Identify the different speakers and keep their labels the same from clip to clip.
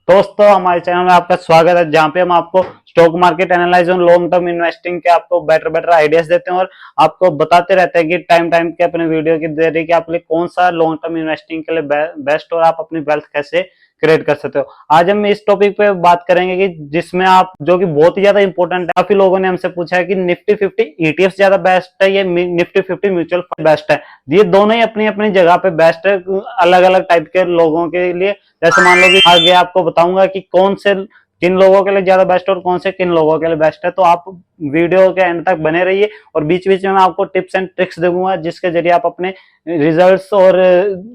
Speaker 1: दोस्तों हमारे चैनल में आपका स्वागत है, जहाँ पे हम आपको स्टॉक मार्केट एनालाइज और लॉन्ग टर्म इन्वेस्टिंग के आपको बेटर आइडियाज देते हैं और आपको बताते रहते हैं कि टाइम टाइम के अपने वीडियो की देरी कि आपके लिए कौन सा लॉन्ग टर्म इन्वेस्टिंग के लिए बेस्ट और आप अपनी वेल्थ कैसे क्रिएट कर सकते हो। आज हम इस टॉपिक पे बात करेंगे कि जिसमें आप जो कि बहुत ही ज्यादा इंपॉर्टेंट है। काफी लोगों ने हमसे पूछा है कि निफ्टी 50 ईटीएफ ज्यादा बेस्ट है या निफ्टी 50 म्यूचुअल फंड बेस्ट है। ये दोनों ही अपनी अपनी जगह पे बेस्ट है अलग अलग टाइप के लोगों के लिए। जैसे मान लो कि आगे आपको बताऊंगा कि कौन से किन लोगों के लिए ज्यादा बेस्ट और कौन से किन लोगों के लिए बेस्ट है, तो आप वीडियो के एंड तक बने रहिए और बीच बीच में मैं आपको टिप्स एंड ट्रिक्स दूंगा जिसके जरिए आप अपने रिजल्ट्स और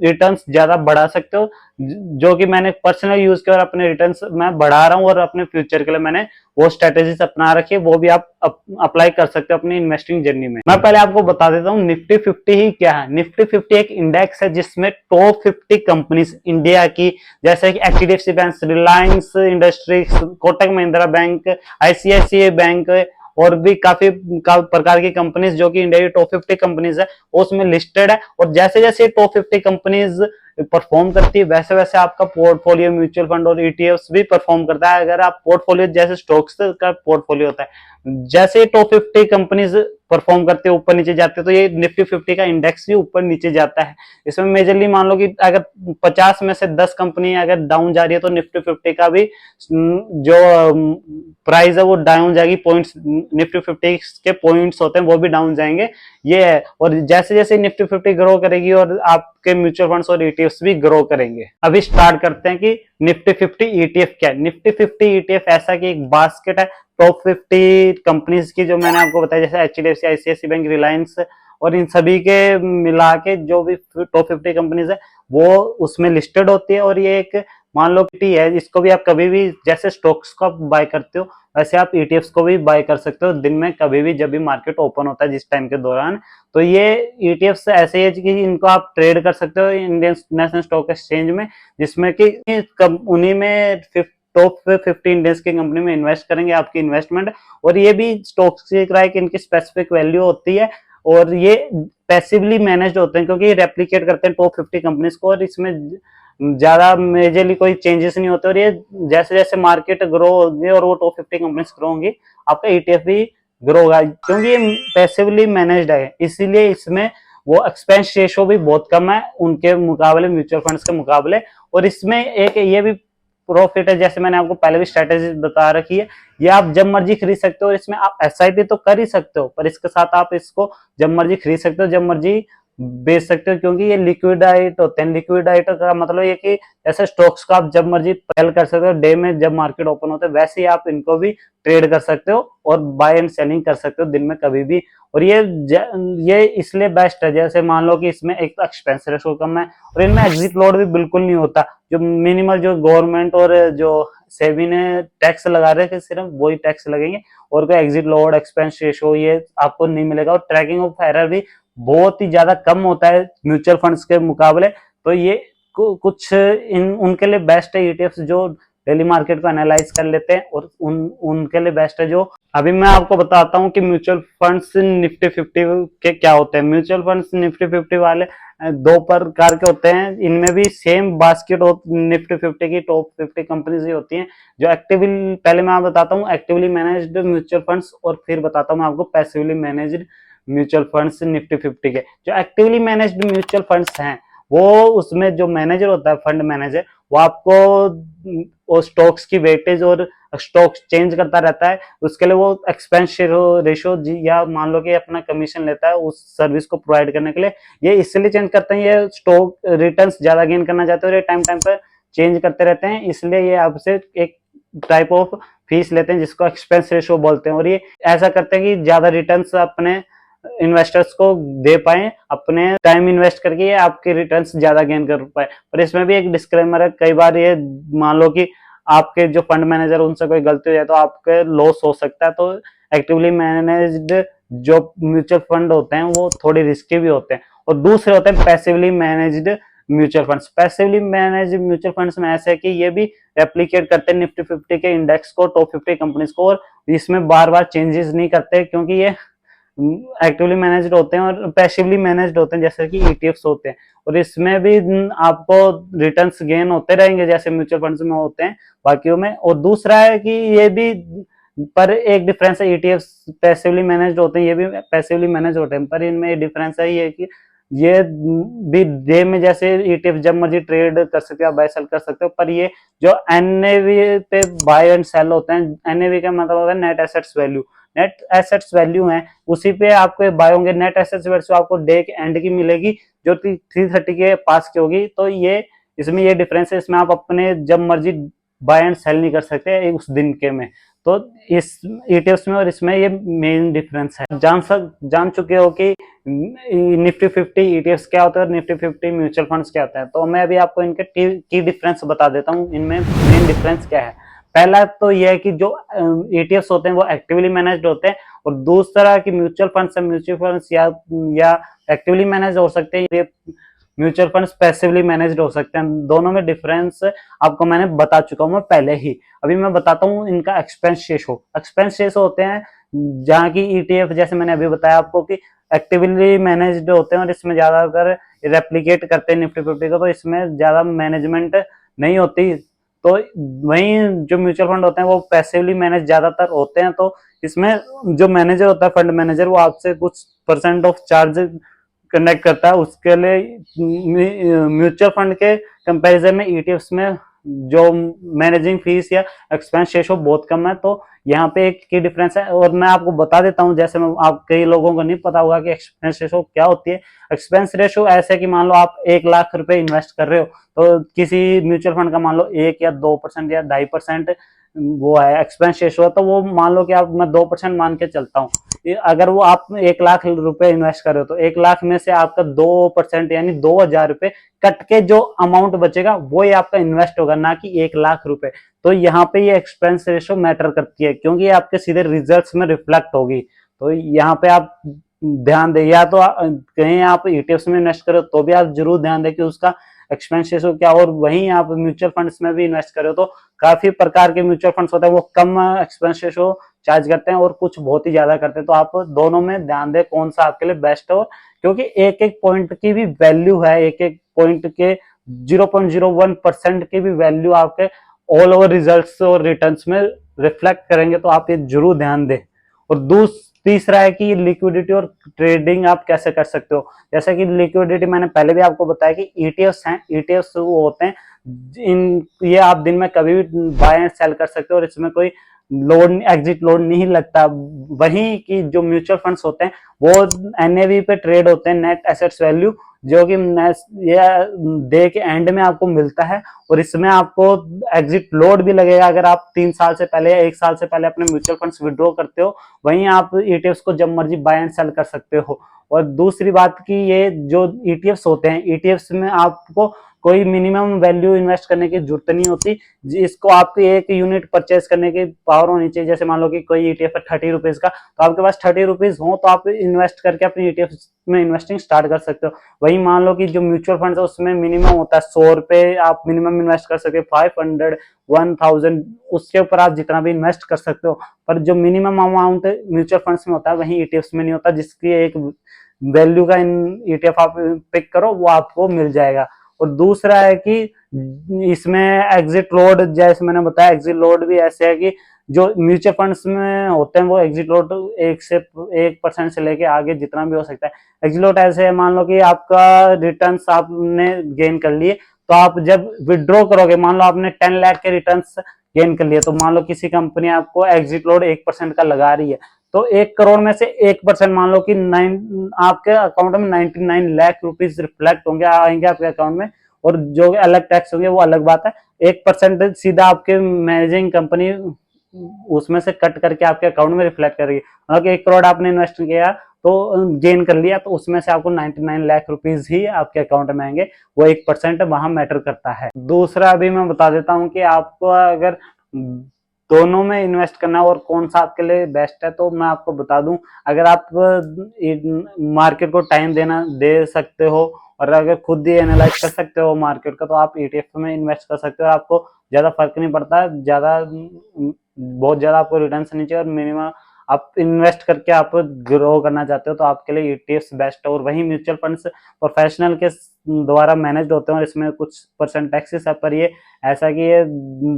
Speaker 1: रिटर्न्स ज्यादा बढ़ा सकते हो, जो कि मैंने पर्सनल यूज किया और अपने रिटर्न्स मैं बढ़ा रहा हूँ और अपने फ्यूचर के लिए मैंने वो स्ट्रेटेजीज अपना रखी है, वो भी आप अप्लाई कर सकते हो अपनी इन्वेस्टिंग जर्नी में। मैं पहले आपको बता देता हूँ निफ्टी 50 ही क्या है। निफ्टी 50 एक इंडेक्स है जिसमें टॉप 50 कंपनीज इंडिया की, जैसे कि HDFC bank, Reliance industries, Kotak Mahindra bank, ICICI bank और भी काफी प्रकार की कंपनीज जो कि इंडिया की टॉप 50 कंपनीज है उसमें लिस्टेड है। और जैसे जैसे टॉप 50 कंपनीज परफॉर्म करती है वैसे वैसे आपका पोर्टफोलियो म्यूचुअल फंड और ईटीएफ्स भी परफॉर्म करता है। अगर आप पोर्टफोलियो जैसे स्टॉक्स का पोर्टफोलियो होता है, जैसे टॉप 50 कंपनीज परफॉर्म करते हैं ऊपर नीचे जाते हैं तो ये निफ्टी 50 का इंडेक्स भी ऊपर नीचे जाता है। इसमें मेजरली मान लो कि अगर 50 में से 10 कंपनी अगर डाउन जा रही है तो निफ्टी 50 का भी जो प्राइस है वो डाउन जाएगी, पॉइंट्स निफ्टी 50 के पॉइंट्स होते हैं वो भी डाउन जाएंगे। ये है। और जैसे जैसे निफ्टी 50 ग्रो करेगी और आपके म्यूचुअल फंड्स और ईटीएफ्स भी ग्रो करेंगे। अभी स्टार्ट करते हैं कि निफ्टी 50 ईटीएफ क्या है। निफ्टी 50 ईटीएफ ऐसा कि एक बास्केट है टॉप 50 कंपनीज की, जो मैंने आपको बताया जैसे एचडीएफसी, आईसीआईसीआई बैंक, रिलायंस और इन सभी के मिला के जो भी टॉप 50 कंपनीज है वो उसमें लिस्टेड होती है। और ये एक मान लो कि है, इसको भी आप कभी भी जैसे स्टॉक्स को आप बाय करते हो वैसे आप ईटीएफ्स को भी बाय कर सकते हो दिन में कभी भी जब भी मार्केट ओपन होता है जिस टाइम के दौरान। तो ये ईटीएफ्स ऐसे है कि इनको आप ट्रेड कर सकते हो इंडियन नेशनल स्टॉक एक्सचेंज में, जिसमें कि उन्हीं में टॉप 50 इंडेक्स की कंपनी में इन्वेस्ट करेंगे आपकी इन्वेस्टमेंट। और ये भी स्टॉक्स की तरह इनकी स्पेसिफिक वैल्यू होती है और ये पैसिवली मैनेज्ड होते हैं क्योंकि ये रेप्लिकेट करते हैं टॉप 50 कंपनीज को और इसमें ज्यादा मेजरली कोई चेंजेस नहीं होते। और ये जैसे जैसे मार्केट ग्रो होगी और वो टॉप 50 कंपनीज ग्रो होंगी आपका ईटीएफ भी ग्रो होगा, क्योंकि ये पैसिवली मैनेज्ड है इसीलिए इसमें वो एक्सपेंस रेशो भी बहुत कम है उनके मुकाबले, म्यूचुअल फंड्स के मुकाबले। और इसमें एक ये भी प्रॉफिट है, जैसे मैंने आपको पहले भी स्ट्रेटेजी बता रखी है, ये आप जब मर्जी खरीद सकते हो। इसमें आप एसआईपी तो कर ही सकते हो पर इसके साथ आप इसको जब मर्जी खरीद सकते हो, जब मर्जी बेच सकते हो, क्योंकि ये लिक्विडाइट होते हैं। लिक्विडाइट का मतलब ये कि ऐसे स्टॉक्स को आप जब मर्जी सेल कर सकते हो डे में जब मार्केट ओपन होता है, वैसे ही आप इनको भी ट्रेड कर सकते हो और बाय एंड सेलिंग कर सकते हो दिन में कभी भी। और ये इसलिए बेस्ट है, जैसे मान लो कि इसमें एक एक्सपेंस रेशो कम है और इनमें एग्जिट लोड भी बिल्कुल नहीं होता। जो मिनिमल जो गवर्नमेंट और जो सेबी ने टैक्स लगा रहे थे सिर्फ वही टैक्स लगेंगे और कोई एग्जिट लोड, एक्सपेंस रेशो ये आपको नहीं मिलेगा। और ट्रैकिंग ऑफ एरर भी बहुत ही ज्यादा कम होता है म्यूचुअल फंड्स के मुकाबले। तो ये कुछ उनके लिए बेस्ट है ईटीएफ जो डेली मार्केट को एनालाइज कर लेते हैं और उनके लिए बेस्ट है। जो अभी मैं आपको बताता हूँ कि म्यूचुअल फंड्स निफ्टी 50 के क्या होते हैं। म्यूचुअल फंड्स निफ्टी 50 वाले दो प्रकार के होते हैं, इनमें भी सेम बास्केट निफ्टी 50 की टॉप 50 कंपनीज ही होती हैं जो एक्टिवली, पहले मैं बताता हूँ एक्टिवली मैनेज्ड म्यूचुअल फंड्स और फिर बताता हूँ मैं आपको passively managed mutual funds Nifty 50 के। जो एक्टिवली मैनेज्ड म्यूचुअल फंड्स हैं वो उसमें जो मैनेजर होता है, फंड मैनेजर, वो आपको स्टॉक्स की वेटेज और स्टॉक चेंज करता रहता है। उसके लिए वो एक्सपेंस रेशो या मान लो कि अपना कमीशन लेता है उस सर्विस को प्रोवाइड करने के लिए। ये इसलिए चेंज करते हैं, ये स्टॉक रिटर्न्स ज्यादा गेन करना चाहते हैं और ये टाइम टाइम पर चेंज करते रहते हैं, इसलिए ये आपसे एक टाइप ऑफ फीस लेते हैं जिसको एक्सपेंस रेशो बोलते हैं। और ये ऐसा करते हैं कि ज्यादा रिटर्न्स अपने इन्वेस्टर्स को दे पाए, अपने टाइम इन्वेस्ट करके ये आपके रिटर्न्स ज्यादा गेन कर पाए। पर इसमें भी एक डिस्क्लेमर है, कई बार ये मान लो कि आपके जो फंड मैनेजर उनसे कोई गलती हो जाए तो आपके लॉस हो सकता है। तो एक्टिवली मैनेज्ड जो म्यूचुअल फंड होते हैं वो थोड़ी रिस्की भी होते हैं। और दूसरे होते हैं passively managed mutual funds. Passively managed mutual funds में ऐसे है कि ये भी रेप्लिकेट करते हैं निफ्टी 50 के इंडेक्स को, टॉप 50 कंपनीज को, और इसमें बार बार चेंजेस नहीं करते क्योंकि ये एक्टिवली मैनेज्ड होते हैं और पैसिवली मैनेज्ड होते हैं, जैसे कि ईटीएफ्स होते हैं। और इसमें भी आपको रिटर्न्स गेन होते रहेंगे जैसे म्यूचुअल फंड्स में होते हैं बाकियों में। और दूसरा है कि ये भी, पर एक डिफरेंस है, ईटीएफ्स पैसिवली मैनेज्ड होते हैं, ये भी पैसिवली मैनेज होते हैं, पर इनमें डिफरेंस है ये कि ये भी डे में जैसे ईटीएफ जब मर्जी ट्रेड कर सकते हो, बाय सेल कर सकते हो, पर ये जो एनएवी पे बाय एंड सेल होते हैं, एनएवी का मतलब होता है net assets value, net assets value है उसी पे आपको बाय होंगे। नेट एसेट्स वैल्यू आपको डे के एंड की मिलेगी जो 330 के पास की होगी। तो ये इसमें ये डिफरेंस है, इसमें आप अपने जब मर्जी बाय एंड सेल नहीं कर सकते उस दिन के में। तो इस ईटीएफ्स में और इसमें ये मेन डिफरेंस है। जान चुके हो कि निफ्टी 50 ईटीएफ्स क्या होता है और निफ्टी 50 म्यूचुअल फंड्स क्या होता है। तो मैं अभी आपको इनके की डिफरेंस बता देता हूँ, इनमें मेन डिफरेंस क्या है। पहला तो यह है कि जो ईटीएफ्स होते हैं वो एक्टिवली मैनेज्ड होते हैं, और दूसरा कि म्यूचुअल फंड्स या एक्टिवली मैनेज हो सकते हैं, म्यूचुअल फंड्स पैसिवली मैनेज्ड हो सकते हैं। दोनों में डिफरेंस आपको मैंने बता चुका हूं मैं पहले ही। अभी मैं बताता हूं इनका एक्सपेंस रेशो। एक्सपेंस रेशो होते हैं जहां की ईटीएफ, जैसे मैंने अभी बताया आपको कि एक्टिवली मैनेज्ड होते हैं और इसमें ज्यादातर रेप्लिकेट करते हैं निफ्टी 50 को, तो इसमें ज्यादा मैनेजमेंट नहीं होती। तो वहीं जो म्यूचुअल फंड होते हैं वो पैसिवली मैनेज ज्यादातर होते हैं। तो इसमें जो मैनेजर होता है, फंड मैनेजर, वो आपसे कुछ परसेंट ऑफ चार्ज कनेक्ट करता है। उसके लिए म्यूचुअल फंड के कंपैरिजन में ईटीएफ्स में जो मैनेजिंग फीस या एक्सपेंस रेशो बहुत कम है। तो यहाँ पे एक की डिफरेंस है। और मैं आपको बता देता हूँ, जैसे मैं आप कई लोगों को नहीं पता होगा कि एक्सपेंस रेशो क्या होती है। एक्सपेंस रेशो ऐसे कि मान लो आप 1 लाख रुपए इन्वेस्ट कर रहे हो, तो किसी म्यूचुअल फंड का मान लो 1 या 2% या 2.5% वो है एक्सपेंस रेशो है, तो वो मान लो कि आप, मैं 2% मान के चलता हूँ। अगर वो आप 1 लाख रुपए इन्वेस्ट कर रहे हो तो 1 लाख में से आपका 2% यानी 2,000 रुपए कट के जो अमाउंट बचेगा वो ही आपका इन्वेस्ट होगा, ना कि 1 लाख रुपए। तो यहाँ पे ये एक्सपेंस रेशो मैटर करती है, क्योंकि ये आपके सीधे रिजल्ट्स में रिफ्लेक्ट होगी। तो यहाँ पे आप ध्यान दें, या तो कहीं आप ईटीएफ्स में इन्वेस्ट करो तो भी आप जरूर ध्यान दें कि उसका एक्सपेंस रेशो क्या। और वहीं आप म्यूचुअल फंड्स में भी इन्वेस्ट करो तो काफी प्रकार के म्यूचुअल फंड्स होते हैं, वो कम एक्सपेंस रेशो चार्ज करते हैं और कुछ बहुत ही ज्यादा करते हैं। तो आप दोनों में ध्यान दें कौन सा आपके लिए बेस्ट हो, क्योंकि एक एक पॉइंट की भी वैल्यू है, एक एक पॉइंट के 0.01% की भी वैल्यू आपके ऑल ओवर रिजल्ट्स और रिटर्न्स में रिफ्लेक्ट करेंगे। तो आप ये जरूर ध्यान दें। और तीसरा है कि लिक्विडिटी और ट्रेडिंग आप कैसे कर सकते हो। जैसे कि लिक्विडिटी मैंने पहले भी आपको बताया कि ईटीएफ्स हैं, ईटीएफ्स वो होते हैं इन, ये आप दिन में कभी भी बाय एंड सेल कर सकते हो और इसमें कोई लोड, एग्जिट लोड नहीं लगता। वहीं की जो म्यूचुअल फंड्स होते हैं वो एनएवी पे ट्रेड होते हैं, नेट एसेट्स वैल्यू, जो कि ये डे के एंड में आपको मिलता है। और इसमें आपको एग्जिट लोड भी लगेगा अगर आप 3 साल से पहले या 1 साल से पहले अपने म्यूचुअल फंड्स विड्रॉ करते हो। वहीं आप ईटीएफ्स को जब मर्जी बाय एंड सेल कर सकते हो। और दूसरी बात की, ये जो ईटीएफ्स होते हैं, ईटीएफ्स में आपको कोई मिनिमम वैल्यू इन्वेस्ट करने की जरूरत नहीं होती। इसको आपकी एक यूनिट परचेज करने की पावर होनी चाहिए। जैसे मान लो कि कोई ईटीएफ है 30 रुपीज का, तो आपके पास 30 रुपीज हो तो आप इन्वेस्ट करके अपनी ईटीएफ में इन्वेस्टिंग स्टार्ट कर सकते हो। वही मान लो कि जो म्यूचुअल फंड है उसमें मिनिमम होता है 100 रुपए, आप मिनिमम इन्वेस्ट कर सकते हो, 500, 1000, उसके ऊपर आप जितना भी इन्वेस्ट कर सकते हो। पर जो मिनिमम अमाउंट म्यूचुअल फंड्स में होता है वही ईटीएफ्स में नहीं होता, जिसकी एक वैल्यू का इन ईटीएफ आप पिक करो वो आपको मिल जाएगा। और दूसरा है कि इसमें एग्जिट लोड, जैसे मैंने बताया, एग्जिट लोड भी ऐसे है कि जो म्यूचुअल फंड्स में होते हैं वो एग्जिट लोड 1% से लेके आगे जितना भी हो सकता है। एग्जिट लोड ऐसे है, मान लो कि आपका रिटर्न्स आपने गेन कर लिए, तो आप जब विड्रॉ करोगे, मान लो आपने 10 लाख के रिटर्न्स गेन कर लिए, तो मान लो किसी कंपनी आपको एग्जिट लोड 1% का लगा रही है, तो 1 करोड़ में से 1% मान लो कि आपके अकाउंट में 99 लाख रुपीज रिफ्लेक्ट होंगे, आएंगे आपके अकाउंट में। और जो अलग टैक्स होंगे वो अलग बात है। 1% सीधा आपके मैनेजिंग कंपनी उसमें से कट करके आपके अकाउंट में रिफ्लेक्ट करेगी। मतलब 1 करोड़ आपने इन्वेस्ट किया तो गेन कर लिया, तो उसमें से आपको 99 लाख रुपीज ही आपके अकाउंट में आएंगे। वो 1% वहां मैटर करता है। दूसरा अभी मैं बता देता हूँ कि आपको अगर दोनों में इन्वेस्ट करना और कौन सा आपके लिए बेस्ट है, तो मैं आपको बता दूं, अगर आप मार्केट को टाइम दे सकते हो और अगर खुद ही एनालाइज कर सकते हो मार्केट का, तो आप ईटीएफ में इन्वेस्ट कर सकते हो। आपको ज्यादा फर्क नहीं पड़ता, बहुत ज्यादा आपको रिटर्न नहीं चाहिए और मिनिमम आप इन्वेस्ट करके आप ग्रो करना चाहते हो तो आपके लिए ईटीएफ्स बेस्ट है। और वही म्यूचुअल फंड्स प्रोफेशनल के द्वारा मैनेज होते हैं और इसमें कुछ परसेंट टैक्सेस है, पर ये ऐसा कि ये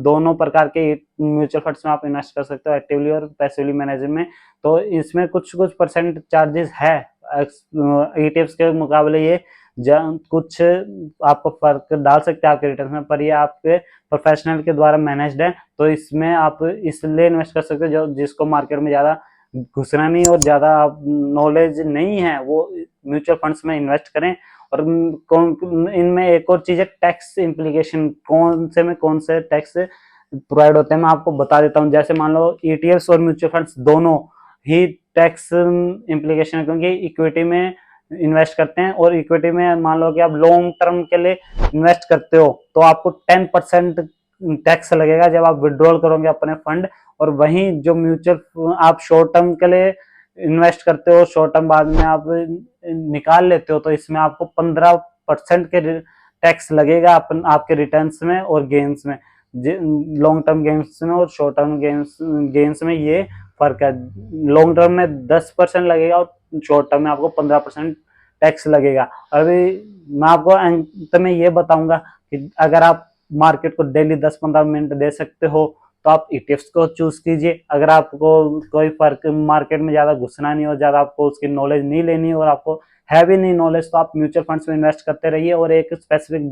Speaker 1: दोनों प्रकार के म्यूचुअल फंड्स में आप इन्वेस्ट कर सकते हो, एक्टिवली और पैसिवली मैनेजमेंट में। तो इसमें कुछ कुछ परसेंट चार्जेस है ईटीएफ्स के मुकाबले, ये कुछ आपको फर्क डाल सकते हैं आपके रिटर्न में, पर ये आपके प्रोफेशनल के द्वारा मैनेज्ड है। तो इसमें आप इसलिए इन्वेस्ट कर सकते हो जो जिसको मार्केट में ज्यादा घुसना नहीं और ज्यादा नॉलेज नहीं है वो म्यूचुअल फंड्स में इन्वेस्ट करें। और इनमें एक और चीज है टैक्स इम्प्लीकेशन, कौन से टैक्स प्रोवाइड होते हैं मैं आपको बता देता हूँ। जैसे मान लो ईटीएफ्स और म्यूचुअल फंड्स दोनों ही टैक्स इम्प्लीकेशन है, क्योंकि इक्विटी में इन्वेस्ट करते हैं और इक्विटी में मान लो कि आप लॉन्ग टर्म के लिए इन्वेस्ट करते हो तो आपको 10% टैक्स लगेगा जब आप विड्रॉल करोगे अपने फंड। और वहीं जो म्यूचुअल आप शॉर्ट टर्म के लिए इन्वेस्ट करते हो, शॉर्ट टर्म बाद में आप निकाल लेते हो, तो इसमें आपको 15% के टैक्स लगेगा आपके रिटर्न्स में और गेन्स में। लॉन्ग टर्म गेन्स में और शॉर्ट टर्म गेन्स में ये फर्क है। लॉन्ग टर्म में 10% लगेगा और शॉर्ट टर्म में आपको 15% टैक्स लगेगा। अभी मैं आपको अंत में ये बताऊंगा कि अगर आप मार्केट को डेली 10-15 मिनट दे सकते हो तो आप ईटीएफ्स को चूज कीजिए। अगर आपको कोई फर्क मार्केट में ज्यादा घुसना नहीं हो, ज्यादा आपको उसकी नॉलेज नहीं लेनी और आपको है भी नहीं नॉलेज, तो आप म्यूचुअल फंड्स में इन्वेस्ट करते रहिए और एक स्पेसिफिक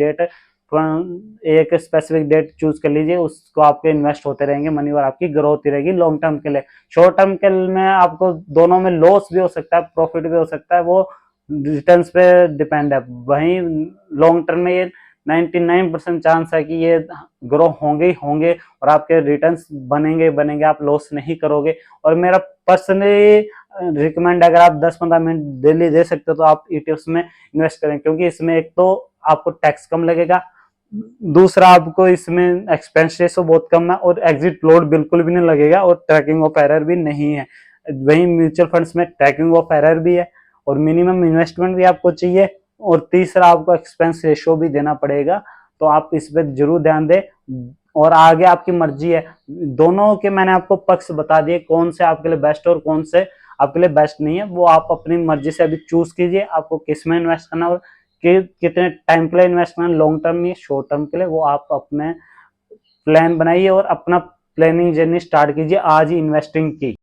Speaker 1: डेट चूज कर लीजिए, उसको आपके इन्वेस्ट होते रहेंगे मनी और आपकी ग्रोथ होती रहेगी लॉन्ग टर्म के लिए। शॉर्ट टर्म के में आपको दोनों में लॉस भी हो सकता है, प्रॉफिट भी हो सकता है, वो रिटर्न्स पे डिपेंड है। वहीं लॉन्ग टर्म में ये 99% चांस है कि ये ग्रो होंगे ही होंगे और आपके रिटर्न्स बनेंगे, आप लॉस नहीं करोगे। और मेरा पर्सनली रिकमेंड, अगर आप 10-15 मिनट डेली दे सकते हो तो आप ईटीएफ्स में इन्वेस्ट करें, क्योंकि इसमें एक तो आपको टैक्स कम लगेगा, दूसरा आपको इसमें एक्सपेंस रेशो बहुत कम है और एग्जिट लोड बिल्कुल भी नहीं लगेगा और ट्रैकिंग ऑफ एरर भी नहीं है। वहीं म्यूचुअल फंड्स में ट्रैकिंग ऑफ एरर भी है और मिनिमम इन्वेस्टमेंट भी आपको चाहिए और तीसरा आपको एक्सपेंस रेशो भी देना पड़ेगा। तो आप इस पे जरूर ध्यान दें और आगे आपकी मर्जी है। दोनों के मैंने आपको पक्ष बता दिए, कौन से आपके लिए बेस्ट और कौन से आपके लिए बेस्ट नहीं है, वो आप अपनी मर्जी से अभी चूज कीजिए आपको किस में इन्वेस्ट करना और कितने टाइम के लिए इन्वेस्ट करना, लॉन्ग टर्म या शॉर्ट टर्म के लिए, वो आप अपने प्लान बनाइए और अपना प्लानिंग जर्नी स्टार्ट कीजिए आज ही इन्वेस्टिंग की।